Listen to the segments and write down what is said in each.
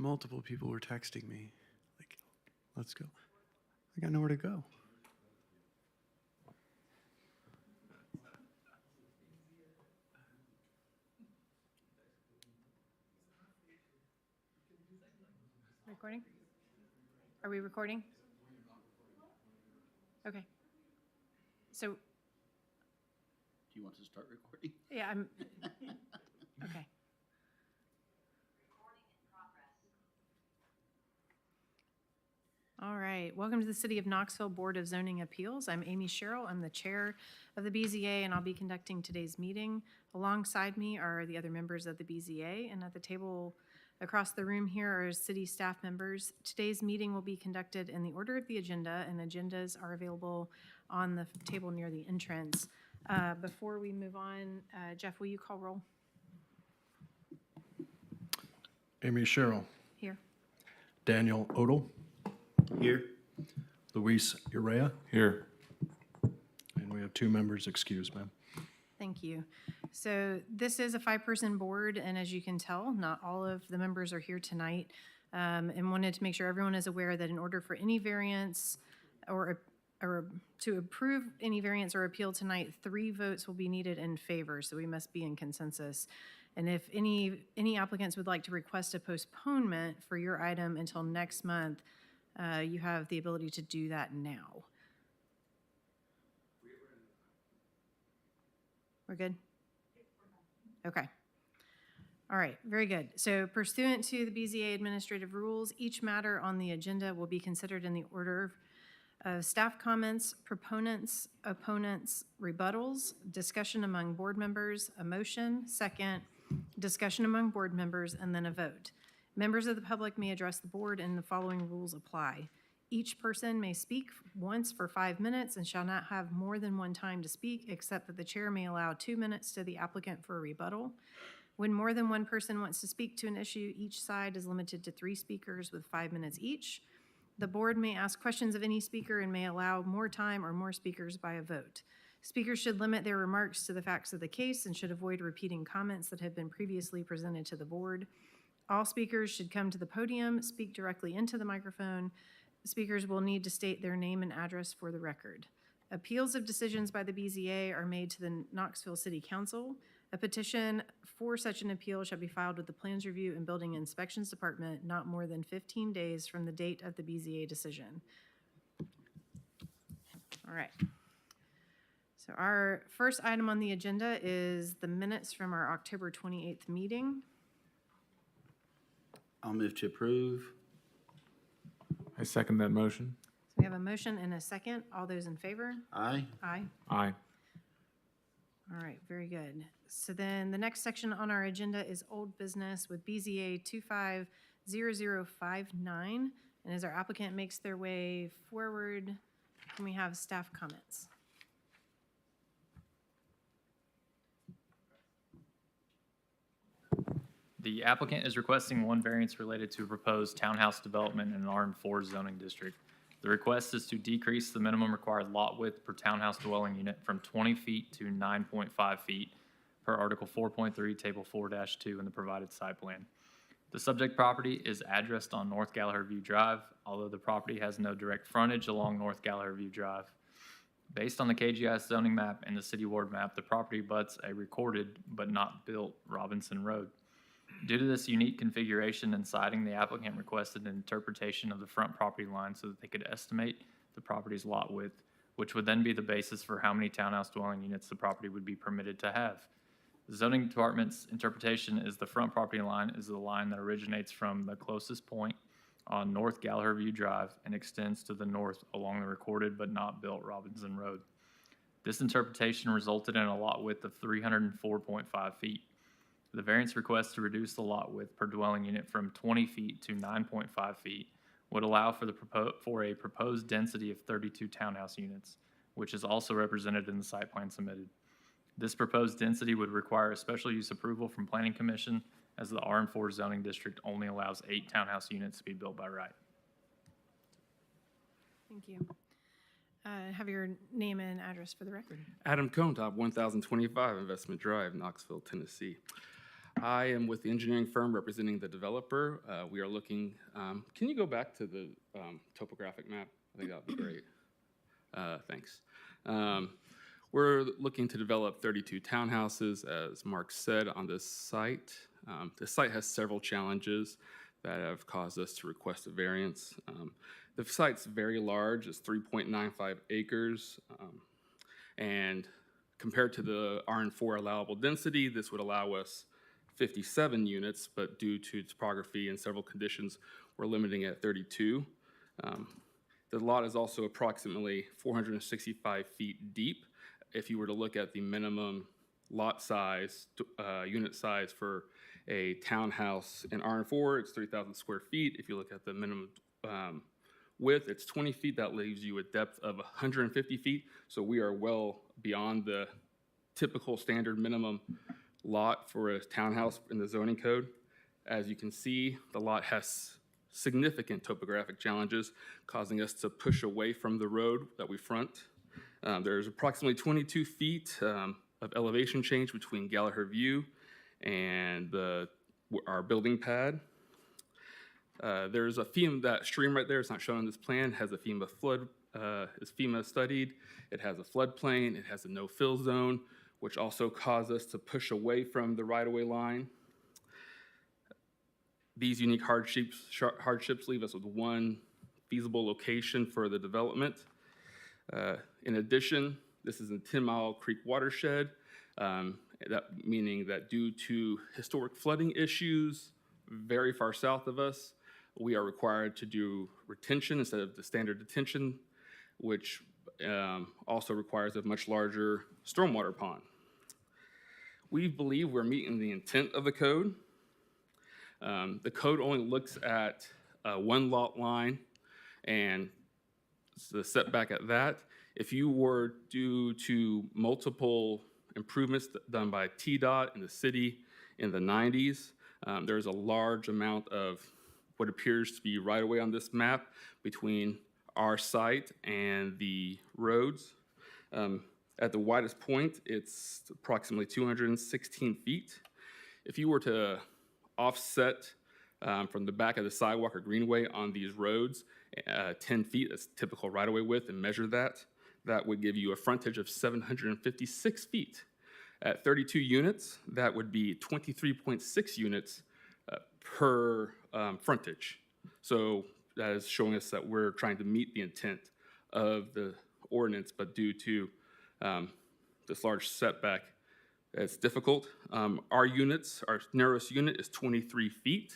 multiple people were texting me, like, let's go. I got nowhere to go. Recording? Are we recording? Okay. So, Do you want to start recording? yeah, I'm, okay. All right, welcome to the City of Knoxville Board of Zoning Appeals. I'm Amy Sherrill. I'm the chair of the BZA, and I'll be conducting today's meeting. Alongside me are the other members of the BZA, and at the table across the room here are city staff members. Today's meeting will be conducted in the order of the agenda, and agendas are available on the table near the entrance. Before we move on, Jeff, will you call roll? Amy Sherrill, Here. Daniel Odell, Here. Luis Urea. Here. And we have 2 members excused, ma'am. Thank you. So this is a 5-person board, and as you can tell, not all of the members are here tonight, and wanted to make sure everyone is aware that in order for any variance or to approve any variance or appeal tonight, 3 votes will be needed in favor, so we must be in consensus. And if any applicants would like to request a postponement for your item until next month, you have the ability to do that now. We're good? Okay. All right, very good. So pursuant to the BZA administrative rules, each matter on the agenda will be considered in the order of staff comments, proponents, opponents, rebuttals, discussion among board members, a motion, second, discussion among board members, and then a vote. Members of the public may address the board, and the following rules apply. Each person may speak once for 5 minutes and shall not have more than 1 time to speak, except that the chair may allow 2 minutes to the applicant for a rebuttal. When more than 1 person wants to speak to an issue, each side is limited to 3 speakers with 5 minutes each. The board may ask questions of any speaker and may allow more time or more speakers by a vote. Speakers should limit their remarks to the facts of the case and should avoid repeating comments that have been previously presented to the board. All speakers should come to the podium, speak directly into the microphone. Speakers will need to state their name and address for the record. Appeals of decisions by the BZA are made to the Knoxville City Council. A petition for such an appeal shall be filed with the Plans Review and Building Inspections Department not more than 15 days from the date of the BZA decision. All right. So our first item on the agenda is the minutes from our October 28th meeting. I'll move to approve. I second that motion. So we have a motion and a second. All those in favor? Aye. Aye. Aye. All right, very good. So then the next section on our agenda is old business with BZA 250059. And as our applicant makes their way forward, can we have staff comments? The applicant is requesting 1 variance related to a proposed townhouse development in an R4 zoning district. The request is to decrease the minimum required lot width per townhouse dwelling unit from 20 feet to 9.5 feet per Article 4.3, Table 4-2 in the provided site plan. The subject property is addressed on North Gallagher View Drive, although the property has no direct frontage along North Gallagher View Drive. Based on the KGIS zoning map and the city ward map, the property butts a recorded but not built Robinson Road. Due to this unique configuration and siting, the applicant requested an interpretation of the front property line so that they could estimate the property's lot width, which would then be the basis for how many townhouse dwelling units the property would be permitted to have. The zoning department's interpretation is the front property line is the line that originates from the closest point on North Gallagher View Drive and extends to the north along the recorded but not built Robinson Road. This interpretation resulted in a lot width of 304.5 feet. The variance request to reduce the lot width per dwelling unit from 20 feet to 9.5 feet would allow for a proposed density of 32 townhouse units, which is also represented in the site plan submitted. This proposed density would require a special use approval from Planning Commission, as the R4 zoning district only allows 8 townhouse units to be built by right. Thank you. Have your name and address for the record. Adam Contop, 1025 Investment Drive, Knoxville, Tennessee. I am with the engineering firm representing the developer. We are looking, can you go back to the topographic map? I think that would be great. Thanks. We're looking to develop 32 townhouses, as Mark said, on this site. The site has several challenges that have caused us to request a variance. The site's very large, it's 3.95 acres, and compared to the RN4 allowable density, this would allow us 57 units, but due to topography and several conditions, we're limiting it at 32. The lot is also approximately 465 feet deep. If you were to look at the minimum lot size, unit size for a townhouse in RN4, it's 3,000 square feet. If you look at the minimum width, it's 20 feet. That leaves you a depth of 150 feet. So we are well beyond the typical standard minimum lot for a townhouse in the zoning code. As you can see, the lot has significant topographic challenges, causing us to push away from the road that we front. There's approximately 22 feet of elevation change between Gallagher View and our building pad. There's a FEMA, that stream right there, it's not shown on this plan, has a FEMA flood, is FEMA studied. It has a floodplain, it has a no-fill zone, which also caused us to push away from the right-of-way line. These unique hardships leave us with one feasible location for the development. In addition, this is a 10-mile creek watershed, meaning that due to historic flooding issues very far south of us, we are required to do retention instead of the standard detention, which also requires a much larger stormwater pond. We believe we're meeting the intent of the code. The code only looks at one lot line and the setback at that. If you were due to multiple improvements done by TDOT in the city in the 90s, there's a large amount of what appears to be right away on this map between our site and the roads. At the widest point, it's approximately 216 feet. If you were to offset from the back of the sidewalk or greenway on these roads 10 feet, that's typical right-of-way width, and measure that, that would give you a frontage of 756 feet. At 32 units, that would be 23.6 units per frontage. So that is showing us that we're trying to meet the intent of the ordinance, but due to this large setback, it's difficult. Our narrowest unit is 23 feet,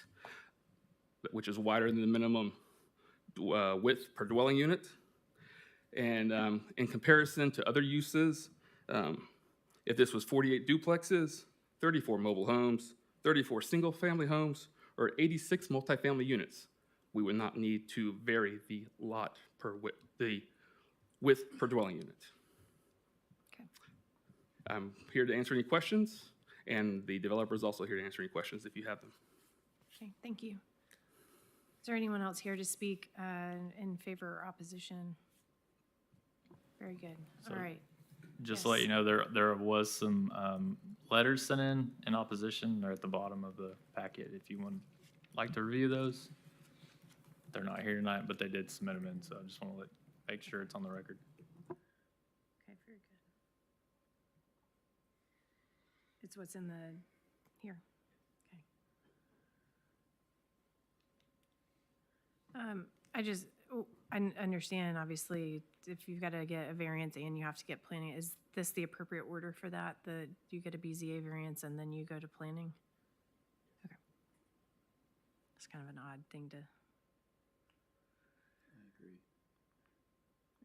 which is wider than the minimum width per dwelling unit. And in comparison to other uses, if this was 48 duplexes, 34 mobile homes, 34 single-family homes, or 86 multifamily units, we would not need to vary the width per dwelling unit. Okay. I'm here to answer any questions, and the developer is also here to answer any questions if you have them. Okay, thank you. Is there anyone else here to speak in favor or opposition? Very good. All right. Just to let you know, there was some letters sent in opposition. They're at the bottom of the packet if you would like to review those. They're not here tonight, but they did submit them in, so I just want to make sure it's on the record. Okay, very good. It's what's in the, here. Okay. I understand, obviously, if you've got to get a variance and you have to get planning, is this the appropriate order for that? You get a BZA variance and then you go to planning? Okay. It's kind of an odd thing to. I agree.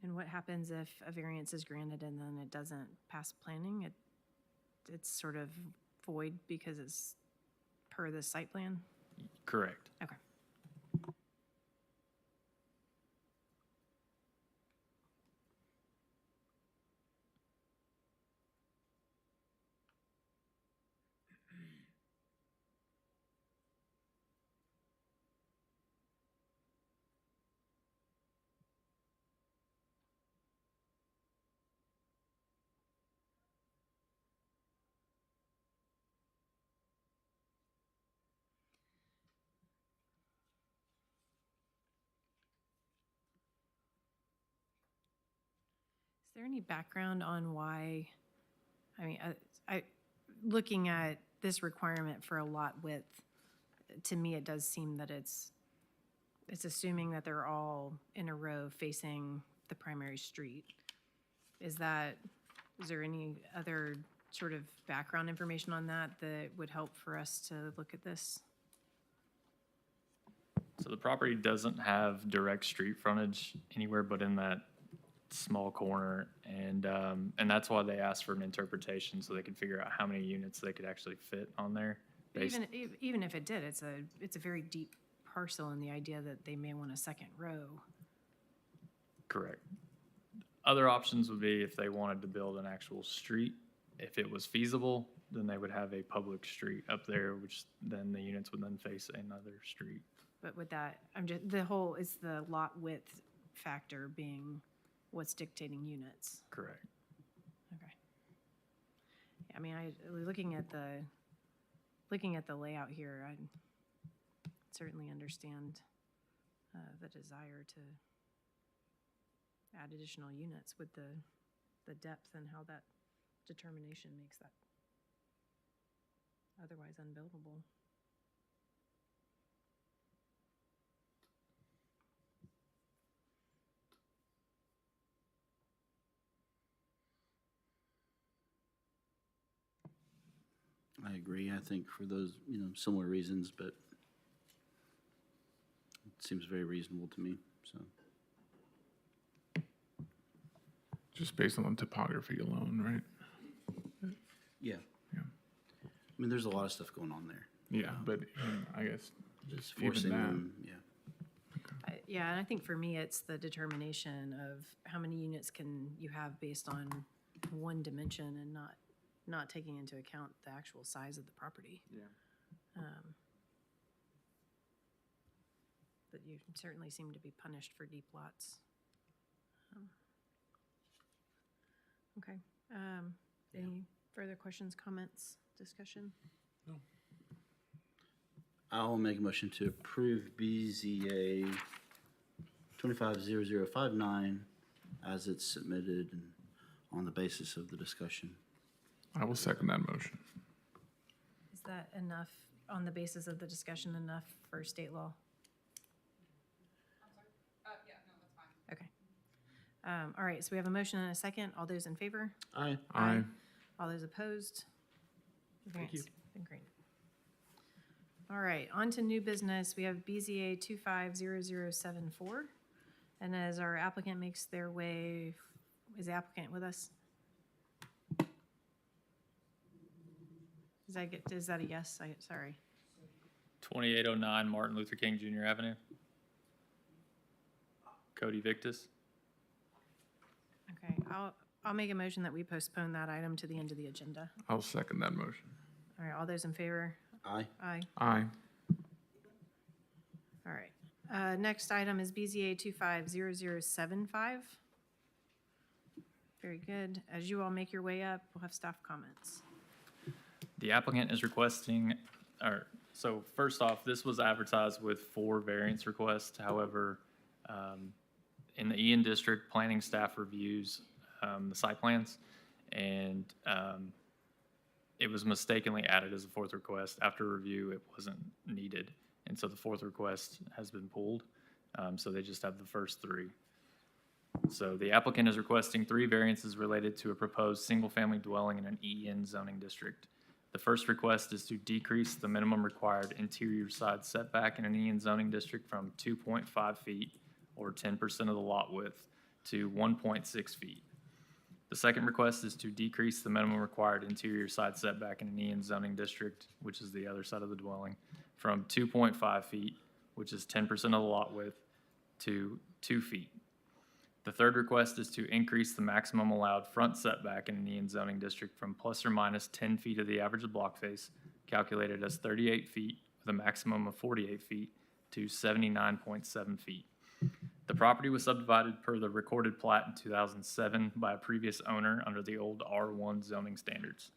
And what happens if a variance is granted and then it doesn't pass planning? It's sort of void because it's per the site plan? Correct. Okay. there any background on why, I mean, looking at this requirement for a lot width, to me, it does seem that it's assuming that they're all in a row facing the primary street. Is there any other sort of background information on that that would help for us to look at this? So the property doesn't have direct street frontage anywhere but in that small corner, and that's why they asked for an interpretation, so they could figure out how many units they could actually fit on there. Even if it did, it's a very deep parcel, and the idea that they may want a second row. Correct. Other options would be if they wanted to build an actual street. If it was feasible, then they would have a public street up there, which then the units would then face another street. But with that, it's the lot width factor being what's dictating units. Correct. Okay. Yeah, I mean, looking at the layout here, I certainly understand the desire to add additional units with the depth and how that determination makes that otherwise unbuildable. I agree. I think for those, similar reasons, but it seems very reasonable to me, so. Just based on the topography alone, right? Yeah. Yeah. I mean, there's a lot of stuff going on there. Yeah, but I guess Just even forcing that. them, yeah. Yeah, and I think for me, it's the determination of how many units can you have based on one dimension and not taking into account the actual size of the property. Yeah. But you certainly seem to be punished for deep lots. Okay. Any further questions, comments, discussion? I'll make a motion to approve BZA 250059 as it's submitted and on the basis of the discussion. I will second that motion. Is that enough, on the basis of the discussion, enough for state law? Yeah, no, that's fine. Okay. All right, so we have a motion and a second. All those in favor? Aye. Aye. All those opposed? Thank you. Variance been granted. All right, on to new business. We have BZA 250074. And as our applicant makes their way, is the applicant with us? Is that a yes? Sorry. 2809 Martin Luther King Jr. Avenue. Cody Victus. Okay, I'll make a motion that we postpone that item to the end of the agenda. I'll second that motion. All right, all those in favor? Aye. Aye. Aye. All right. Next item is BZA 250075. Very good. As you all make your way up, we'll have staff comments. The applicant is requesting, so first off, this was advertised with 4 variance requests. However, in the Ian District, planning staff reviews the site plans, and it was mistakenly added as a 4th request. After review, it wasn't needed, and so the 4th request has been pulled. So they just have the first 3. So the applicant is requesting 3 variances related to a proposed single-family dwelling in an EN zoning district. The first request is to decrease the minimum required interior side setback in an EN zoning district from 2.5 feet, or 10% of the lot width, to 1.6 feet. The second request is to decrease the minimum required interior side setback in an EN zoning district, which is the other side of the dwelling, from 2.5 feet, which is 10% of the lot width, to 2 feet. The third request is to increase the maximum allowed front setback in an EN zoning district from plus or minus 10 feet of the average block face, calculated as 38 feet with a maximum of 48 feet, to 79.7 feet. The property was subdivided per the recorded plat in 2007 by a previous owner under the old R1 zoning standards.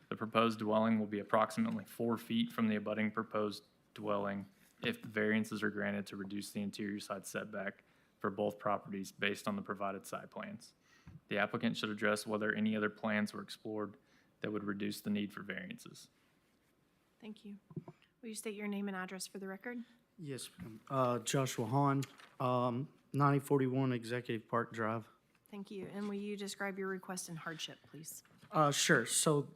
The proposed dwelling will be approximately 4 feet from the abutting proposed dwelling if the variances are granted to reduce the interior side setback for both properties based on the provided site plans. The applicant should address whether any other plans were explored that would reduce the need for variances. Thank you. Will you state your name and address for the record? Yes, ma'am. Joshua Hahn, 9041 Executive Park Drive. Thank you. And will you describe your request and hardship, please? Sure. So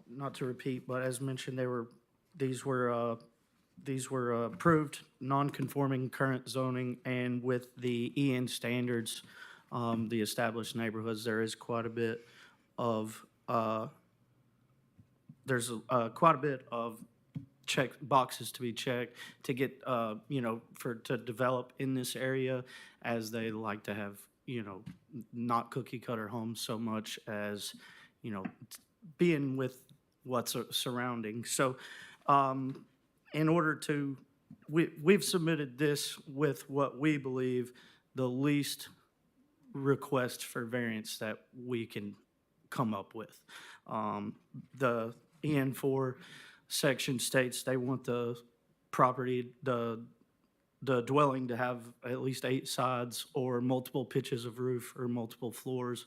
not to repeat, but as mentioned, these were approved, non-conforming current zoning, and with the EN standards, the established neighborhoods, there is quite a bit of, check boxes to be checked to get, to develop in this area, as they like to have, not cookie cutter homes so much as, being with what's surrounding. So, in order to, we've submitted this with what we believe the least request for variance that we can come up with. The EN4 section states they want the property, the dwelling to have at least 8 sides or multiple pitches of roof or multiple floors.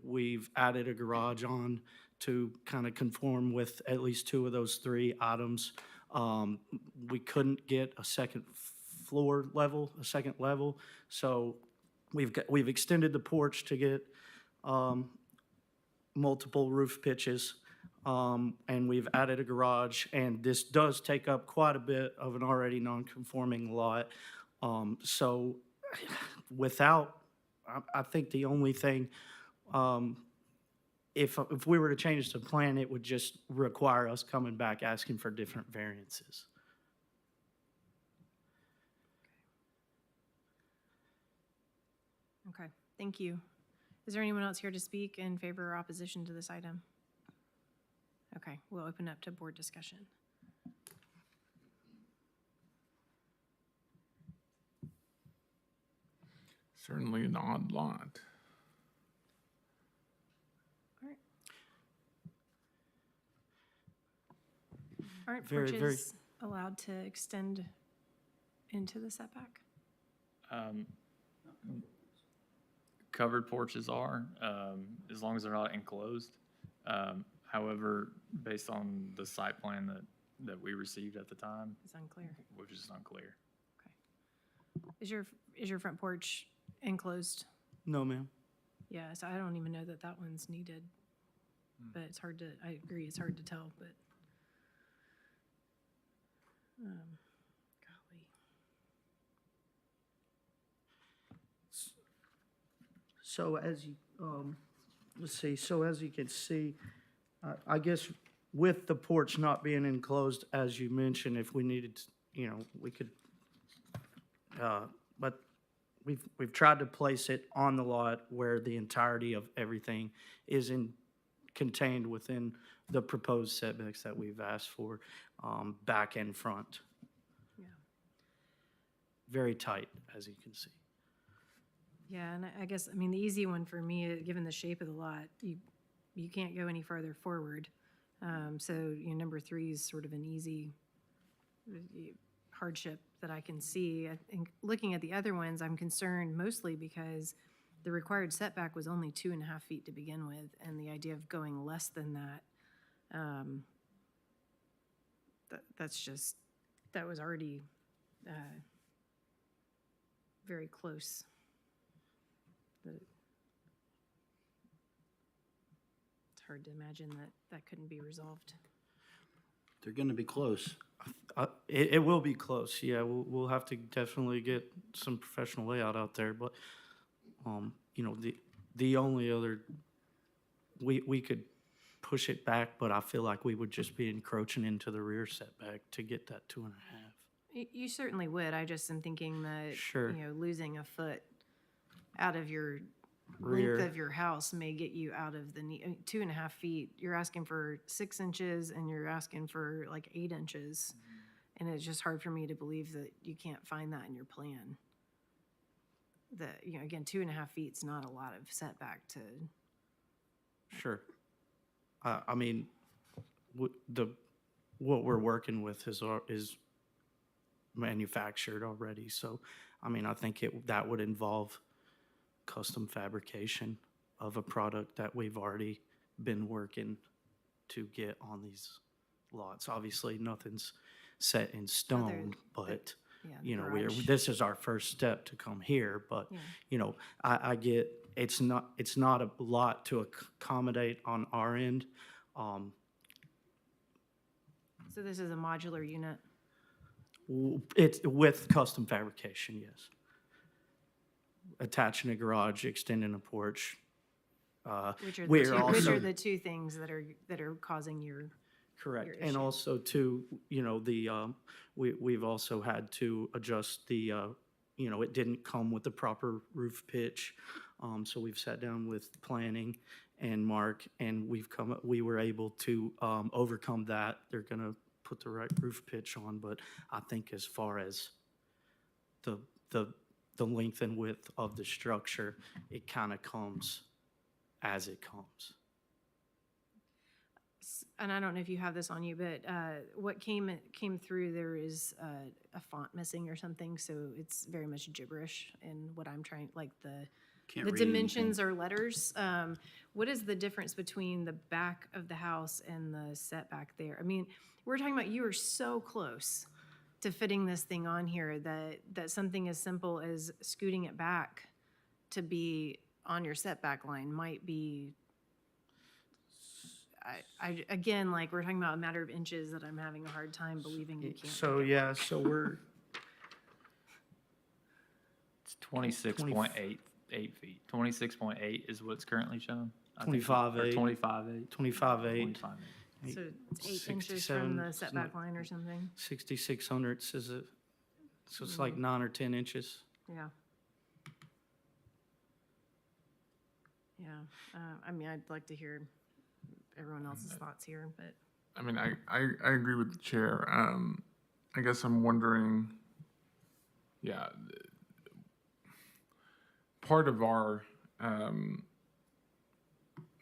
We've added a garage on to kind of conform with at least 2 of those 3 items. We couldn't get a second level, so we've extended the porch to get multiple roof pitches, and we've added a garage, and this does take up quite a bit of an already non-conforming lot. So without, I think the only thing, if we were to change the plan, it would just require us coming back asking for different variances. Okay, thank you. Is there anyone else here to speak in favor or opposition to this item? Okay, we'll open up to board discussion. Certainly an odd lot. Aren't Very, very- porches allowed to extend into the setback? Covered porches are, as long as they're not enclosed. However, based on the site plan that we received at the time, It's unclear. which is unclear. Is your front porch enclosed? No, ma'am. Yeah, so I don't even know that that one's needed. But it's hard to, I agree, it's hard to tell, but. Golly. So as you, so as you can see, I guess with the porch not being enclosed, as you mentioned, if we needed, we could, but we've tried to place it on the lot where the entirety of everything is contained within the proposed setbacks that we've asked for, back and front. Yeah. Very tight, as you can see. Yeah, and I guess, the easy one for me, given the shape of the lot, you can't go any farther forward. So, number 3 is sort of an easy hardship that I can see. And looking at the other ones, I'm concerned mostly because the required setback was only 2.5 feet to begin with, and the idea of going less than that, that was already very close. It's hard to imagine that couldn't be resolved. They're gonna be close. It will be close, yeah. We'll have to definitely get some professional layout out there, but, the only other, we could push it back, but I feel like we would just be encroaching into the rear setback to get that 2.5. You certainly would. I just am thinking that, Sure. Losing a foot out of your Rear. length of your house may get you out of the 2.5 feet. You're asking for 6 inches and you're asking for like 8 inches. And it's just hard for me to believe that you can't find that in your plan. That, again, 2.5 feet's not a lot of setback to, Sure. What we're working with is manufactured already, so, I think that would involve custom fabrication of a product that we've already been working to get on these lots. Obviously, nothing's set in stone, but, Yeah, you know, garage. this is our first step to come here, but, Yeah. you know, I get, it's not a lot to accommodate on our end. So this is a modular unit? It's with custom fabrication, yes. Attaching a garage, extending a porch. Which are We're the two, which also- are the two things that are causing your, Correct, your and issue. also too, you know, we've also had to adjust the, you know, it didn't come with the proper roof pitch. So we've sat down with planning and Mark, and we were able to, overcome that. They're gonna put the right roof pitch on, but I think as far as the length and width of the structure, it kind of comes as it comes. and I don't know if you have this on you, but what came through, there is a font missing or something, so it's very much gibberish in what I'm trying, like Can't the read anything. dimensions are letters. What is the difference between the back of the house and the setback there? I mean, we're talking about, you are so close to fitting this thing on here that something as simple as scooting it back to be on your setback line might be, again, like, we're talking about a matter of inches that I'm having a hard time believing you can't. So, yeah, so we're, It's 26.88 feet. 26.8 is what's currently shown. I think. 25.8. Or 25.8. 25.8. 25.8. So it's 8 inches from the 67, setback line or something? 6,600 is it? So it's like 9 or 10 inches. Yeah. Yeah, I mean, I'd like to hear everyone else's thoughts here, but. I mean, I agree with the chair. I guess I'm wondering, yeah, part of our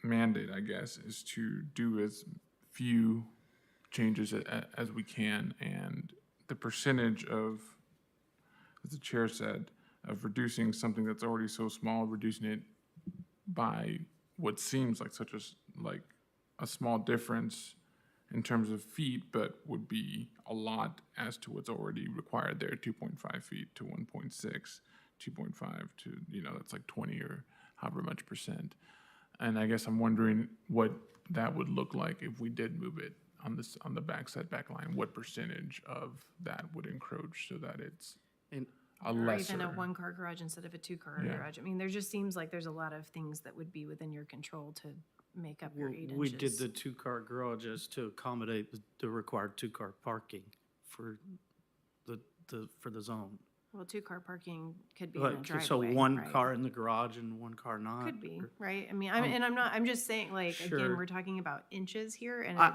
mandate, I guess, is to do as few changes as we can, and the percentage of, as the chair said, of reducing something that's already so small, reducing it by what seems like such a small difference in terms of feet, but would be a lot as to what's already required there, 2.5 feet to 1.6, 2.5 to, you know, that's like 20 or however much percent. And I guess I'm wondering what that would look like if we did move it on the back setback line. What percentage of that would encroach so that it's And a Or lesser? even a one-car garage instead of a two-car Yeah. garage. I mean, there just seems like there's a lot of things that would be within your control to make up your 8 inches. we did the 2-car garages to accommodate the required 2-car parking for the zone. Well, two-car parking could be in a Like, driveway, so one right? car in the garage and one car not? Could be, or- right? I mean, I'm just saying, like, again, Sure. we're talking about inches here, and I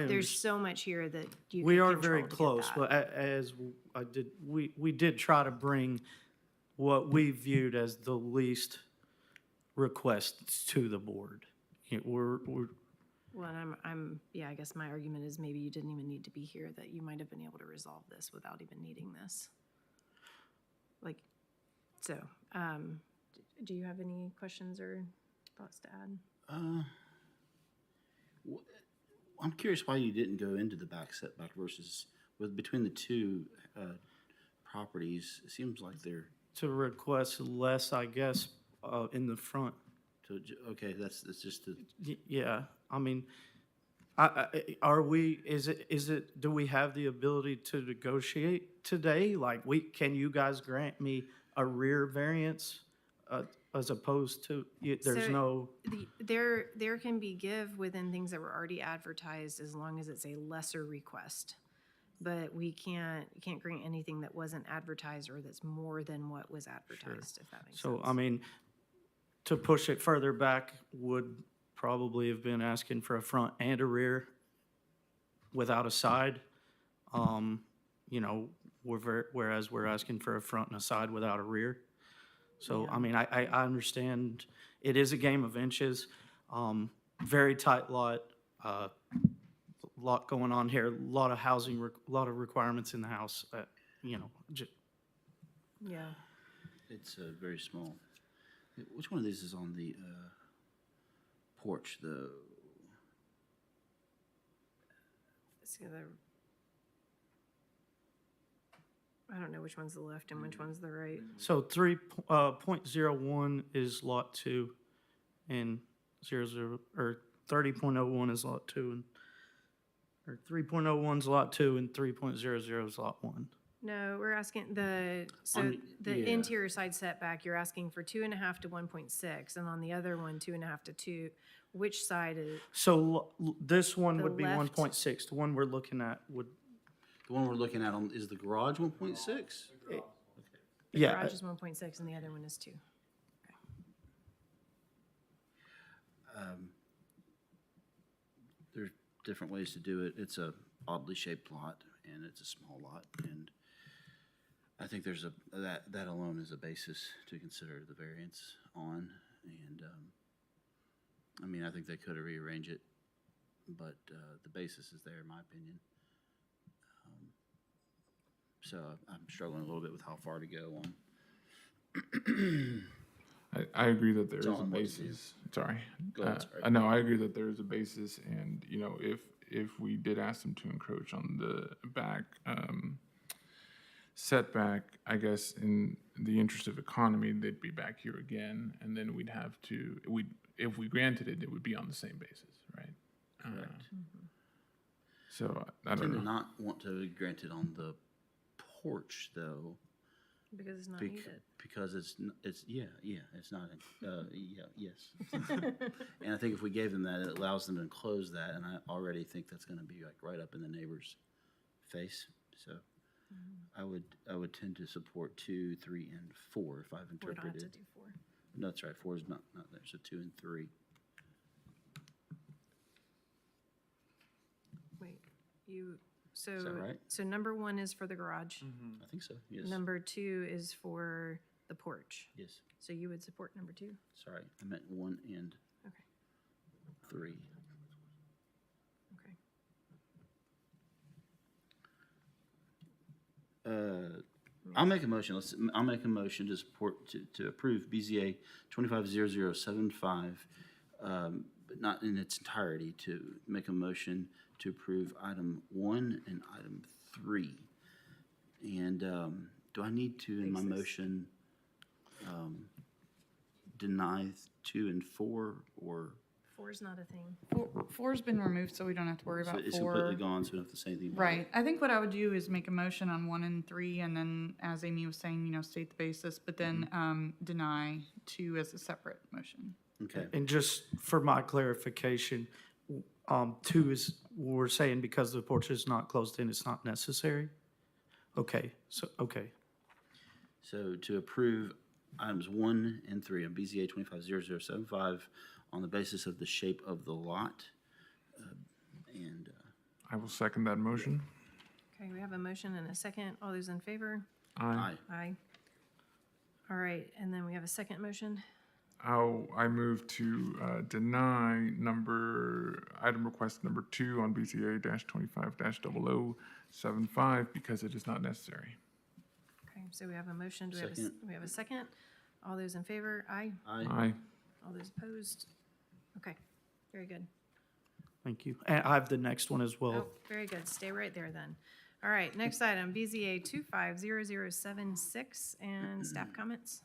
there's understand. so much here that you We could are control very to get close, that. but as I did, we did try to bring what we viewed as the least requests to the board. You know, we're, Well, and yeah, I guess my argument is maybe you didn't even need to be here, that you might have been able to resolve this without even needing this. Like, so, do you have any questions or thoughts to add? I'm curious why you didn't go into the back setback versus between the two properties. It seems like they're, to request less, I guess, in the front. okay, that's just the, Yeah, I mean, do we have the ability to negotiate today? Like, can you guys grant me a rear variance, as opposed to, there's So- no, There can be give within things that were already advertised as long as it's a lesser request. But you can't grant anything that wasn't advertised or that's more than what was advertised, if that makes sense. so, I mean, to push it further back would probably have been asking for a front and a rear without a side. You know, whereas we're asking for a front and a side without a rear. So, I mean, I understand it is a game of inches, very tight lot, lot going on here, a lot of housing, a lot of requirements in the house, you know, Yeah. it's very small. Which one of these is on the porch, though? See I don't know which one's the left and which one's the right. So 3.01 is lot 2, and 30.01 is lot 2, and or 3.01 is lot 2, and 3.00 is lot 1. No, we're asking the Yeah. interior side setback, you're asking for 2.5 to 1.6, and on the other one, 2.5 to 2. Which side is, So this one The would be left. 1.6. The one we're looking at would, The one we're looking at is the garage 1.6? the yeah, garage is 1.6 and the other one is 2. There's different ways to do it. It's a oddly shaped lot, and it's a small lot, and I think there's that alone is a basis to consider the variance on, and, I mean, I think they could have rearranged it, but, the basis is there, in my opinion. So I'm struggling a little bit with how far to go on. I agree that there is It's all a on what to do. basis. Sorry. Go ahead, sorry. No, I agree that there is a basis, and, you know, if we did ask them to encroach on the back setback, I guess in the interest of economy, they'd be back here again, and then we'd have to, if we granted it, it would be on the same basis, right? Correct. So I I don't tend to know. not want to grant it on the porch, though. Because it's not bec- needed. Because it's not, yes. And I think if we gave them that, it allows them to enclose that, and I already think that's gonna be like right up in the neighbor's face, so. I would tend to support 2, 3, and 4 if I've We don't have to interpreted. do 4. No, that's right, 4 is not there, so 2 and 3. Wait, Is that right? So number 1 is for the garage. I think so, yes. Number 2 is for the porch. Yes, So you would support number 2? sorry, I meant 1 and Okay, 3. okay. I'll make a motion, I'll make a motion to support, to approve BZA 250075, but not in its entirety, to make a motion to approve item 1 and item 3. And, do I need to, in my Basis. motion, deny 2 and 4, or? 4 is not a thing. Four's been removed, so we don't have to worry So about it's completely 4. gone, so we don't have to say anything about it? Right. I think what I would do is make a motion on 1 and 3, and then, as Amy was saying, state the basis, but then deny 2 as a separate motion. Okay, and just for my clarification, 2 is, we're saying because the porch is not closed in, it's not necessary? Okay, so to approve items 1 and 3 on BZA 250075 on the basis of the shape of the lot, and, I will second that motion. Okay, we have a motion and a second. All those in favor? aye. Aye. All right, and then we have a second motion. I move to deny item request number 2 on BCA-25-0075 because it is not necessary. Okay, so we have a motion. Do we have Second. we have a second? All those in favor? Aye. Aye. Aye. All those opposed? Okay, very good. thank you. And I have the next one as well. Oh, very good. Stay right there then. All right, next item, BZA 250076, and staff comments.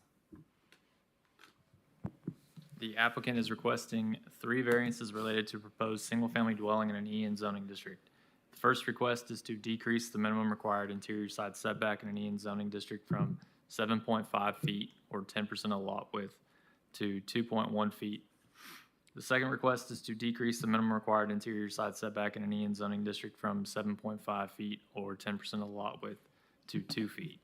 The applicant is requesting 3 variances related to proposed single-family dwelling in an EN zoning district. The first request is to decrease the minimum required interior side setback in an EN zoning district from 7.5 feet, or 10% of lot width, to 2.1 feet. The second request is to decrease the minimum required interior side setback in an EN zoning district from 7.5 feet, or 10% of lot width, to 2 feet.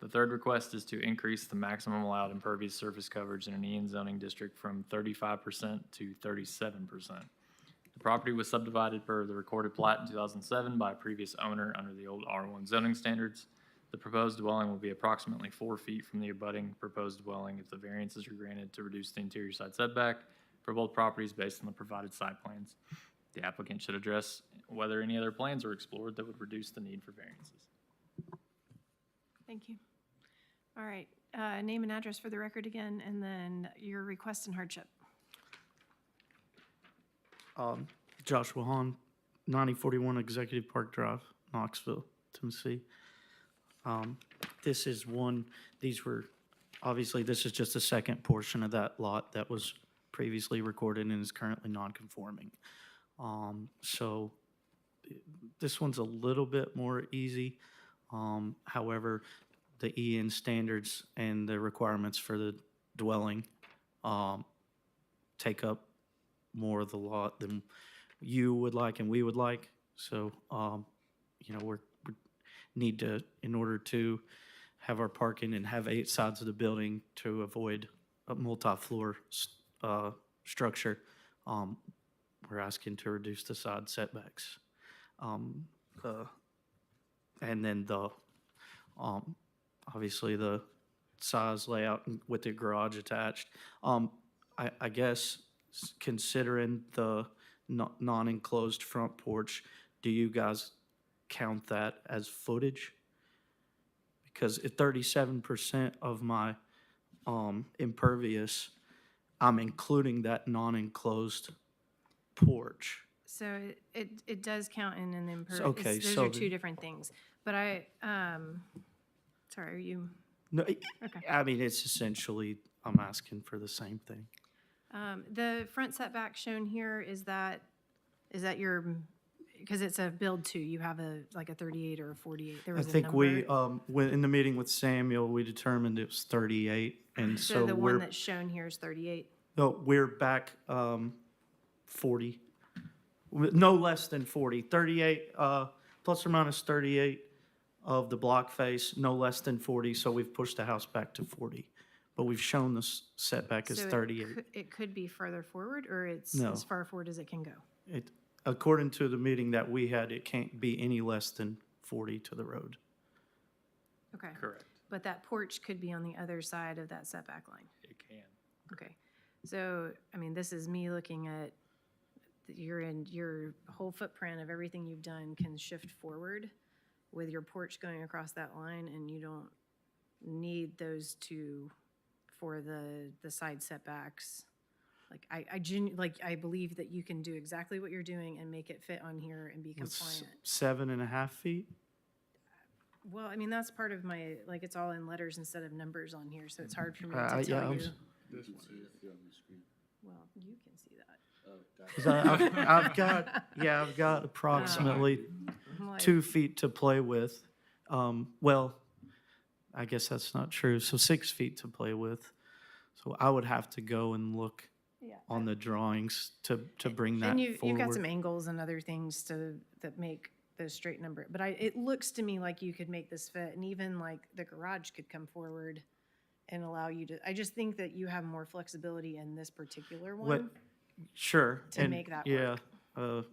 The third request is to increase the maximum allowed impervious surface coverage in an EN zoning district from 35% to 37%. The property was subdivided per the recorded plat in 2007 by a previous owner under the old R1 zoning standards. The proposed dwelling will be approximately 4 feet from the abutting proposed dwelling if the variances are granted to reduce the interior side setback for both properties based on the provided site plans. The applicant should address whether any other plans are explored that would reduce the need for variances. Thank you. All right, name and address for the record again, and then your request and hardship. Joshua Hahn, 9041 Executive Park Drive, Knoxville, Tennessee. This is one, these were, obviously, this is just the second portion of that lot that was previously recorded and is currently non-conforming. So this one's a little bit more easy. However, the EN standards and the requirements for the dwelling take up more of the lot than you would like and we would like. So, you know, we need to, in order to have our parking and have 8 sides of the building to avoid a multi-floor structure, we're asking to reduce the side setbacks. And then the, obviously the size layout with the garage attached. I guess considering the non-enclosed front porch, do you guys count that as footage? Because at 37% of my impervious, I'm including that non-enclosed porch. So it does count in an impervious. Okay, Those so are two different things. But sorry, are you? No, Okay. I mean, it's essentially, I'm asking for the same thing. The front setback shown here, is that your, because it's a build two, you have like a 38 or a 48. There I was a think we, number. when, in the meeting with Samuel, we determined it was 38, and So so the one we're, that's shown here is 38. no, we're back 40. No less than 40. 38, plus or minus 38 of the block face, no less than 40, so we've pushed the house back to 40. But we've shown the setback as So 38. It could be further forward, or it's No. as far forward as it can go. According to the meeting that we had, it can't be any less than 40 to the road. Okay. Correct. But that porch could be on the other side of that setback line. It can. Okay. So, I mean, this is me looking at, your whole footprint of everything you've done can shift forward with your porch going across that line, and you don't need those two for the side setbacks. Like, I believe that you can do exactly what you're doing and make it fit on here and be It's compliant. 7.5 feet? Well, I mean, that's part of my, like, it's all in letters instead of numbers on here, so it's hard for me Yeah, to tell I'm you. s- Well, you can see that. 'Cause I've got approximately I'm like, 2 feet to play with. Well, I guess that's not true, so 6 feet to play with. So I would have to go and look yeah. on the drawings to bring that And you've got some forward. angles and other things that make the straight number. But it looks to me like you could make this fit, and even like the garage could come forward and allow you to, I just think that you have more flexibility in this particular What- one. Sure. to and make that Yeah, work.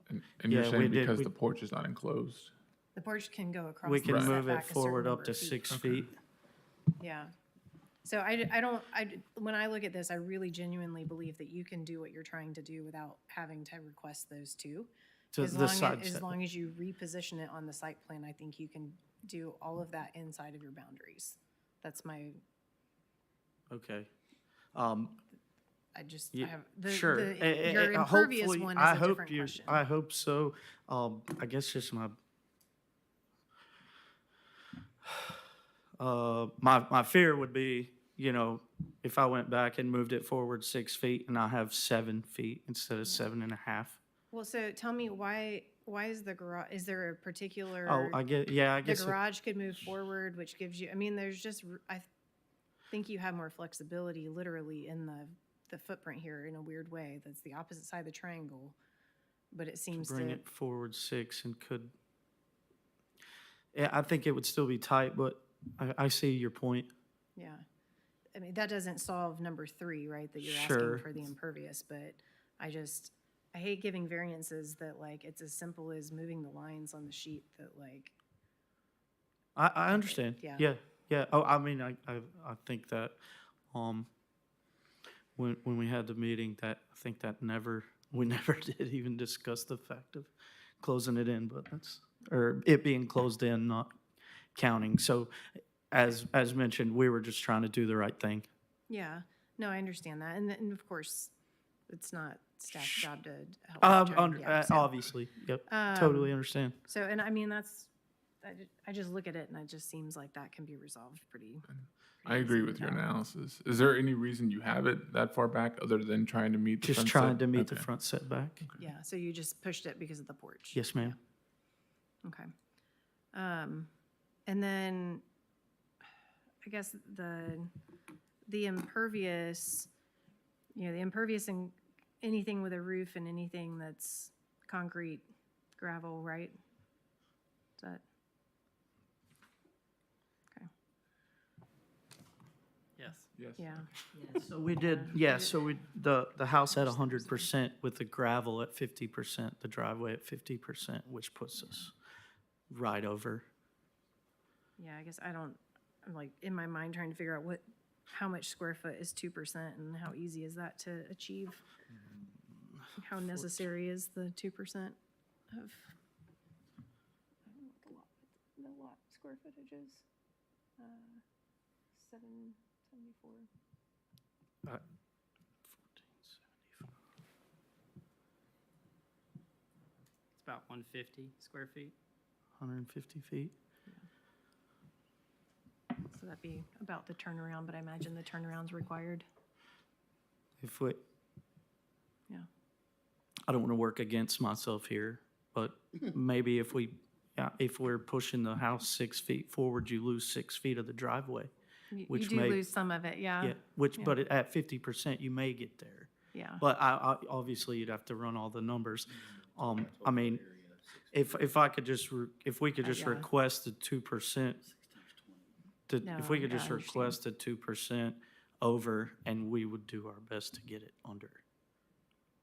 And you're Yeah, we saying did- because we- the porch is not enclosed? The porch can go across. we the can move it setback a certain forward up number to of feet. 6 feet. Yeah. So when I look at this, I really genuinely believe that you can do what you're trying to do without having to request those two. To As the long side as setback. long as you reposition it on the site plan, I think you can do all of that inside of your boundaries. That's my, Okay. I just, Yeah, I have, Sure. your impervious Hopefully- one I is a hope different you- question. I hope so. I guess just my fear would be, you know, if I went back and moved it forward 6 feet and I have 7 feet instead of 7.5. Well, so tell me why is the garage, is there a particular? Oh, I The guess. garage could move forward, which gives you, I mean, there's just, I think you have more flexibility literally in the footprint here in a weird way. That's the opposite side of the triangle, but it seems Bring to, it forward 6 and could. Yeah, I think it would still be tight, but I see your point. yeah. I mean, that doesn't solve number 3, right, that you're Sure. asking for the impervious, but I hate giving variances that like, it's as simple as moving the lines on the sheet that like, I understand. Yeah. Yeah. Oh, I mean, I think that, when we had the meeting, that, I think that we never did even discuss the fact of closing it in, but or it being closed in, not counting. So as mentioned, we were just trying to do the right thing. Yeah, no, I understand that. And of course, it's not staff's job to help. determine- yeah, so- Obviously, yep, totally understand. So, and I mean, I just look at it and it just seems like that can be resolved pretty. I agree with your analysis. Is there any reason you have it that far back other than trying to meet the Just front trying set- to meet the Okay. front setback. Yeah, so you just pushed it because of the porch? Yes, ma'am. Okay. And then, I guess the impervious, the impervious and anything with a roof and anything that's concrete, gravel, right? Is that? Okay, Yes. Yes. yeah. So we did, the house at 100% with the gravel at 50%, the driveway at 50%, which puts us right over. Yeah, I guess I'm like, in my mind, trying to figure out how much square foot is 2% and how easy is that to achieve? How necessary is the 2% of, I don't know what the lot square footage is? 774. It's about 150 square feet. 150 feet. So that'd be about the turnaround, but I imagine the turnaround's required. If we, Yeah. I don't want to work against myself here, but maybe if we're pushing the house 6 feet forward, you lose 6 feet of the driveway. You Which do may- lose some of it, yeah. Yeah, but at 50%, you may get there. Yeah. But obviously, you'd have to run all the numbers. I mean, if we could just Yeah. request the 2%, if we No, could yeah, just I understand. request the 2% over, and we would do our best to get it under.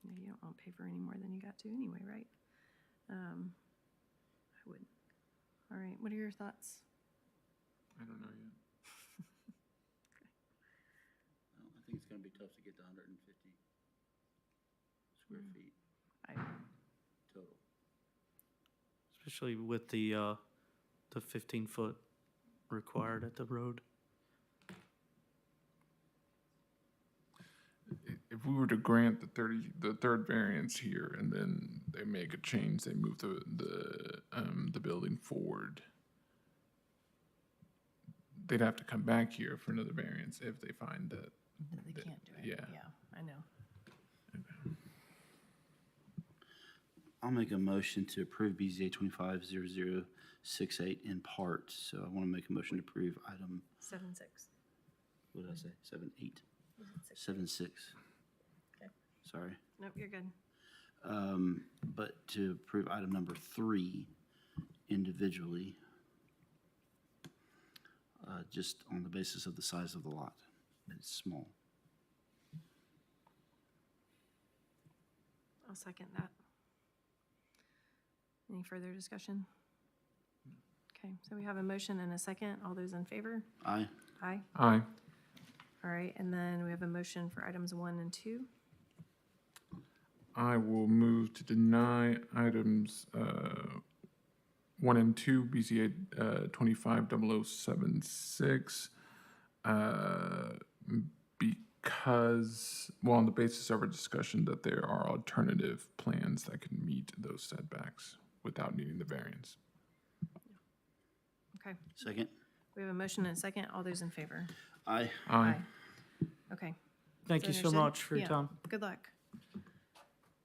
You don't want to pay for any more than you got to anyway, right? I would. All right, what are your thoughts? I don't know yet. I think it's gonna be tough to get to 150 square feet I, total. Especially with the 15-foot required at the road. If we were to grant the third variance here, and then they make a change, they move the building forward, they'd have to come back here for another variance if they find that. they can't do it. Yeah. Yeah, I know. I'll make a motion to approve BZA 250068 in part. So I want to make a motion to approve item, 7-6. what did I say, 7-8? 7-6. Okay. Sorry. Nope, you're good. But to approve item number 3 individually, just on the basis of the size of the lot. It's small. I'll second that. Any further discussion? Okay, so we have a motion and a second. All those in favor? Aye. Aye. Aye. All right, and then we have a motion for items 1 and 2. I will move to deny items 1 and 2, BZA 250076, because, well, on the basis of our discussion that there are alternative plans that can meet those setbacks without needing the variance. Okay, Second? we have a motion and a second. All those in favor? Aye. Aye. Okay. Thank So you so understood? much for your Yeah. time. Good luck.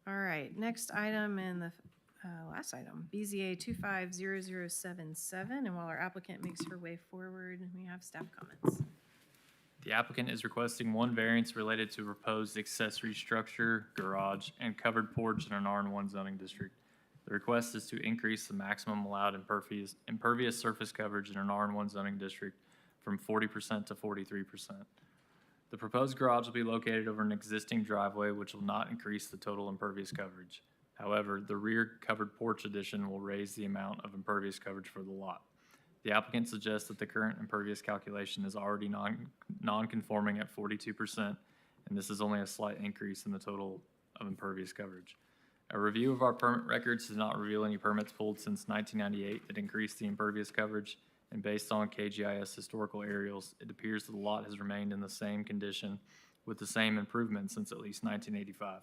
All right, next item and the last item, BZA 250077. And while our applicant makes her way forward, we have staff comments. The applicant is requesting one variance related to proposed accessory structure, garage, and covered porch in an R1 zoning district. The request is to increase the maximum allowed impervious surface coverage in an R1 zoning district from 40% to 43%. The proposed garage will be located over an existing driveway, which will not increase the total impervious coverage. However, the rear covered porch addition will raise the amount of impervious coverage for the lot. The applicant suggests that the current impervious calculation is already non-conforming at 42%, and this is only a slight increase in the total of impervious coverage. A review of our permit records does not reveal any permits pulled since 1998 that increased the impervious coverage, and based on KGIS historical aerials, it appears the lot has remained in the same condition with the same improvements since at least 1985.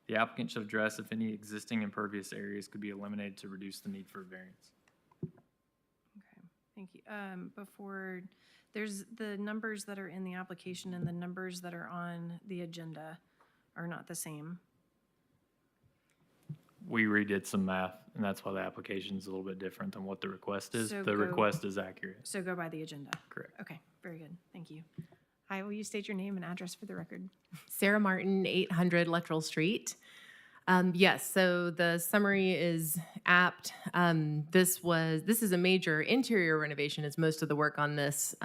The applicant should address if any existing impervious areas could be eliminated to reduce the need for a variance. Okay, thank you. Before, there's the numbers that are in the application and the numbers that are on the agenda are not the same. We redid some math, and that's why the application is a little bit different than what the request is. So The go- request is accurate. So go by the agenda. Correct. Okay, very good. Thank you. Hi, will you state your name and address for the record? Sarah Martin, 800 Luttrell Street. Yes, so the summary is apt. This is a major interior renovation, is most of the work on this,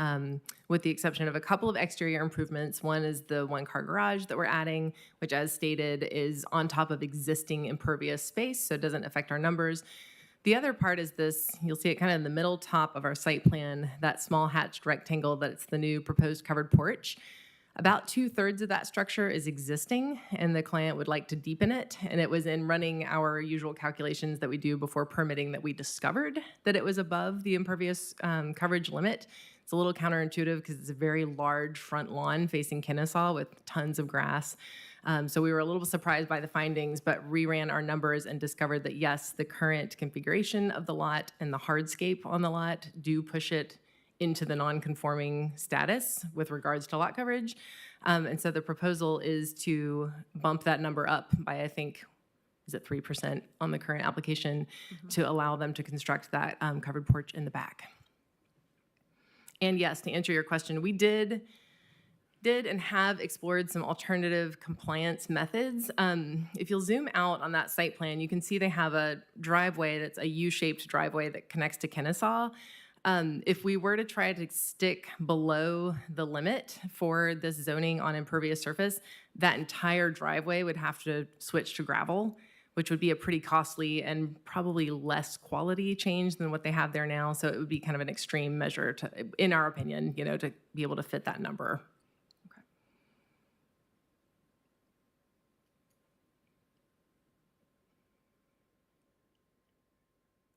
with the exception of a couple of exterior improvements. One is the one-car garage that we're adding, which, as stated, is on top of existing impervious space, so it doesn't affect our numbers. The other part is this, you'll see it kind of in the middle top of our site plan, that small hatched rectangle that's the new proposed covered porch. About 2/3 of that structure is existing, and the client would like to deepen it. And it was in running our usual calculations that we do before permitting that we discovered that it was above the impervious coverage limit. It's a little counterintuitive because it's a very large front lawn facing Kennesaw with tons of grass. So we were a little surprised by the findings, but reran our numbers and discovered that yes, the current configuration of the lot and the hardscape on the lot do push it into the non-conforming status with regards to lot coverage. And so the proposal is to bump that number up by, I think, is it 3% on the current application, to allow them to construct that covered porch in the back. And yes, to answer your question, we did and have explored some alternative compliance methods. If you'll zoom out on that site plan, you can see they have a driveway that's a U-shaped driveway that connects to Kennesaw. If we were to try to stick below the limit for this zoning on impervious surface, that entire driveway would have to switch to gravel, which would be a pretty costly and probably less quality change than what they have there now. So it would be kind of an extreme measure to, in our opinion, to be able to fit that number.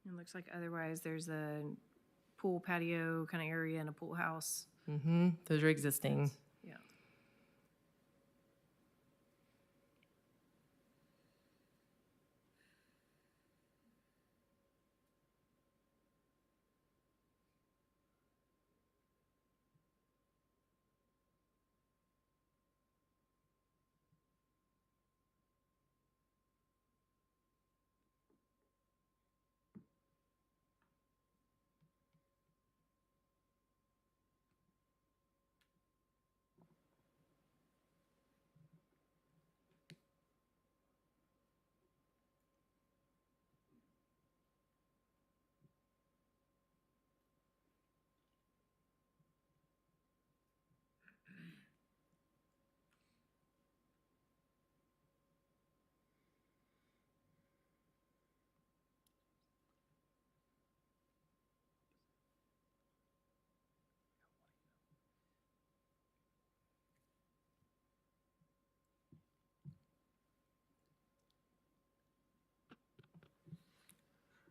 It looks like otherwise there's a pool patio kind of area and a pool house. Those are existing. Yeah.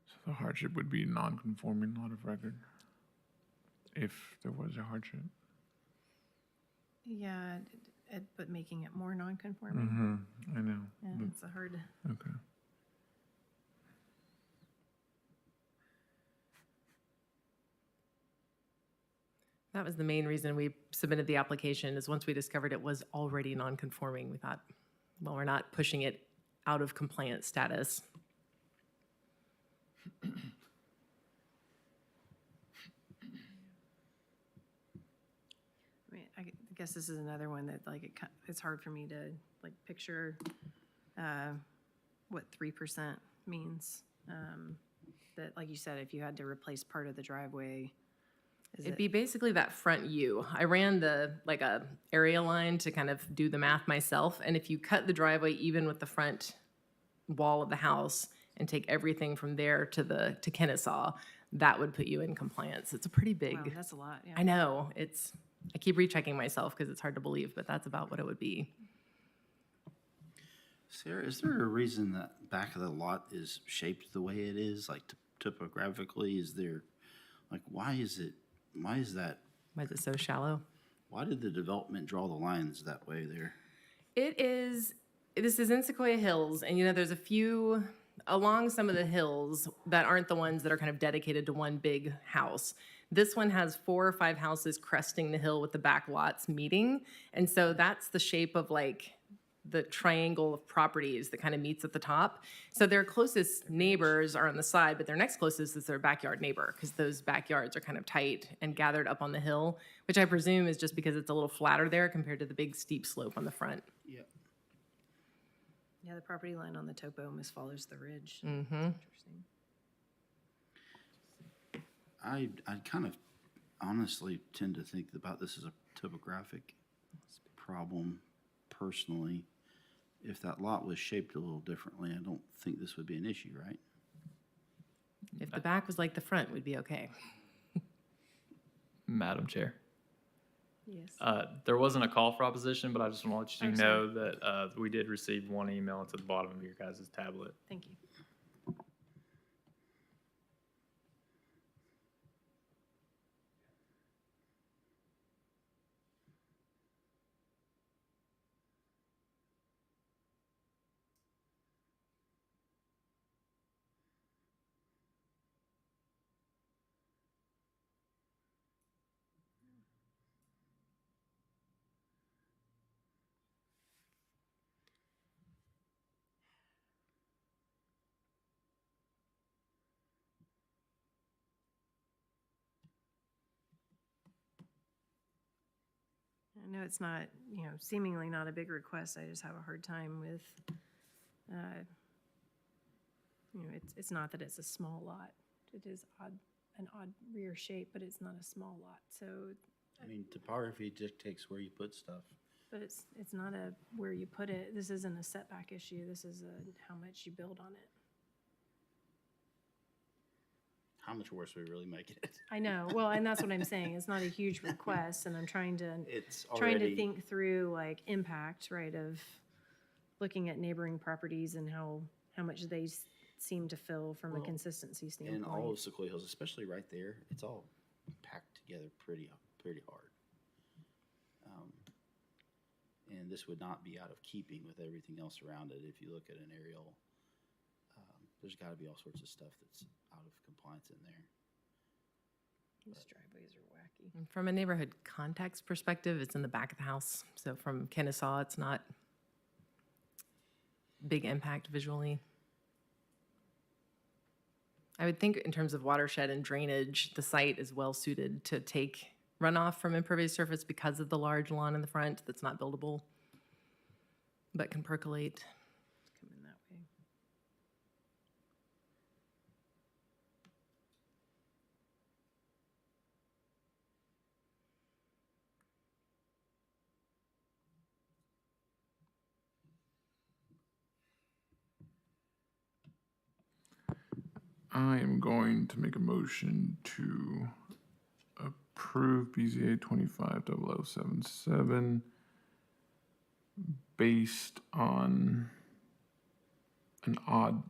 So the hardship would be non-conforming lot of record, if there was a hardship. Yeah, but making it more non-conforming. I know. Yeah, it's a hard. Okay. That was the main reason we submitted the application, is once we discovered it was already non-conforming, we thought, well, we're not pushing it out of compliance status. I mean, I guess this is another one that it's hard for me to picture what 3% means. That, like you said, if you had to replace part of the driveway, It'd be basically that front U. I ran a area line to kind of do the math myself, and if you cut the driveway even with the front wall of the house and take everything from there to Kennesaw, that would put you in compliance. It's a pretty big. wow, that's a lot. Yeah. I know, I keep rechecking myself because it's hard to believe, but that's about what it would be. Sarah, is there a reason that back of the lot is shaped the way it is, like topographically? Is there Like, why is that, Why is it so shallow? why did the development draw the lines that way there? This is in Sequoia Hills, and there's a few along some of the hills that aren't the ones that are kind of dedicated to one big house. This one has 4 or 5 houses cresting the hill with the back lots meeting. And so that's the shape of like the triangle of properties that kind of meets at the top. So their closest neighbors are on the side, but their next closest is their backyard neighbor, because those backyards are kind of tight and gathered up on the hill, which I presume is just because it's a little flatter there compared to the big steep slope on the front. Yeah. Yeah, the property line on the topo almost follows the ridge. Mm-hmm. Interesting. I kind of honestly tend to think about this as a topographic problem personally. If that lot was shaped a little differently, I don't think this would be an issue, right? If the back was like the front, we'd be okay. Madam Chair. Yes. There wasn't a call for opposition, but I just want to let you Oh, know that we did receive one email. It's at the bottom of your guys' tablet. Thank you. I know it's not, seemingly not a big request. I just have a hard time with, it's not that it's a small lot. It is an odd rear shape, but it's not a small lot. So, I mean, topography dictates where you put stuff. but it's not a where you put it. This isn't a setback issue. This is how much you build on it. How much worse are we really making it? I know. Well, and that's what I'm saying. It's not a huge request, and I'm trying to It's trying to already, think through like impact, right, of looking at neighboring properties and how much they seem to fill from a Well, consistency in all standpoint. of Sequoia Hills, especially right there, it's all packed together pretty hard. And this would not be out of keeping with everything else around it. If you look at an aerial, there's got to be all sorts of stuff that's out of compliance in there. These driveways are wacky. From a neighborhood context perspective, it's in the back of the house. So from Kennesaw, it's not big impact visually. I would think in terms of watershed and drainage, the site is well suited to take runoff from impervious surface because of the large lawn in the front that's not buildable, but can percolate. Come in that way. I am going to make a motion to approve BZA 250077 based on an odd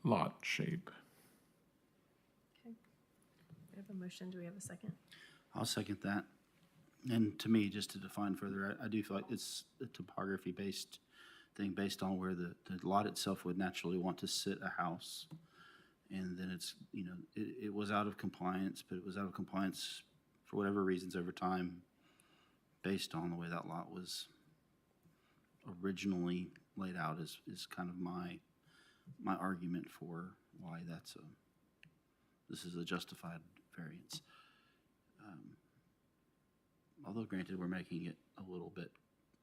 lot shape. Okay. We have a motion. Do we have a second? I'll second that. And to me, just to define further, I do feel like it's a topography-based thing based on where the lot itself would naturally want to sit a house. And then it's, it was out of compliance, but it was out of compliance for whatever reasons over time based on the way that lot was originally laid out is kind of my argument for why this is a justified variance. Although granted, we're making it a little bit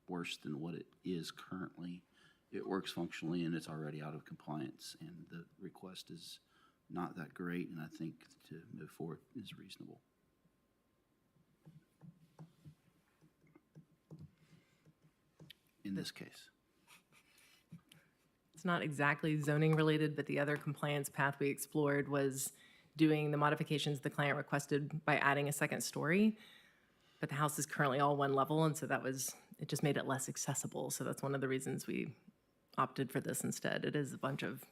worse than what it is currently. It works functionally and it's already out of compliance, and the request is not that great, and I think to move forward is reasonable. In this case. It's not exactly zoning related, but the other compliance path we explored was doing the modifications the client requested by adding a second story. But the house is currently all one level, and so it just made it less accessible. So that's one of the reasons we opted for this instead. It is a bunch of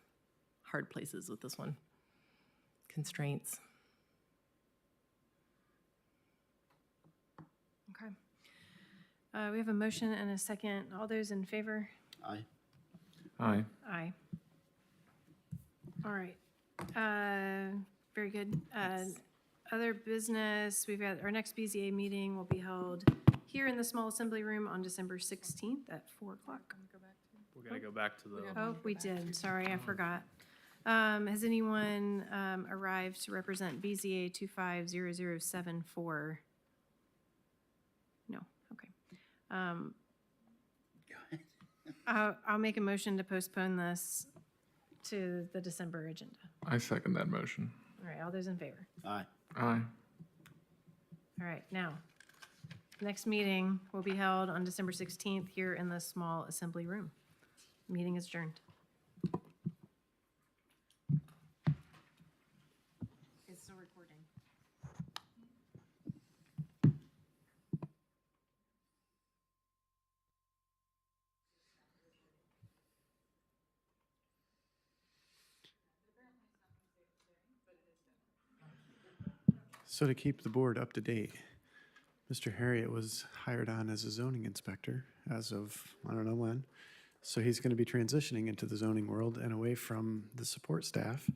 hard places with this one. Constraints. We have a motion and a second. All those in favor? Aye. Aye. Aye. All right. Very good. Other business, we've got, our next BZA meeting will be held here in the small assembly room on December 16th at 4 o'clock. We're gonna go back to the, Oh, we did. Sorry, I forgot. Has anyone arrived to represent BZA 250074? No, okay. I'll make a motion to postpone this to the December agenda. I second that motion. All right, all those in favor? Aye. Aye. All right, now, next meeting will be held on December 16th here in the small assembly room. Meeting is adjourned. It's still recording. So to keep the board up to date, Mr. Harriet was hired on as a zoning inspector as of, I don't know when. So he's going to be transitioning into the zoning world and away from the support staff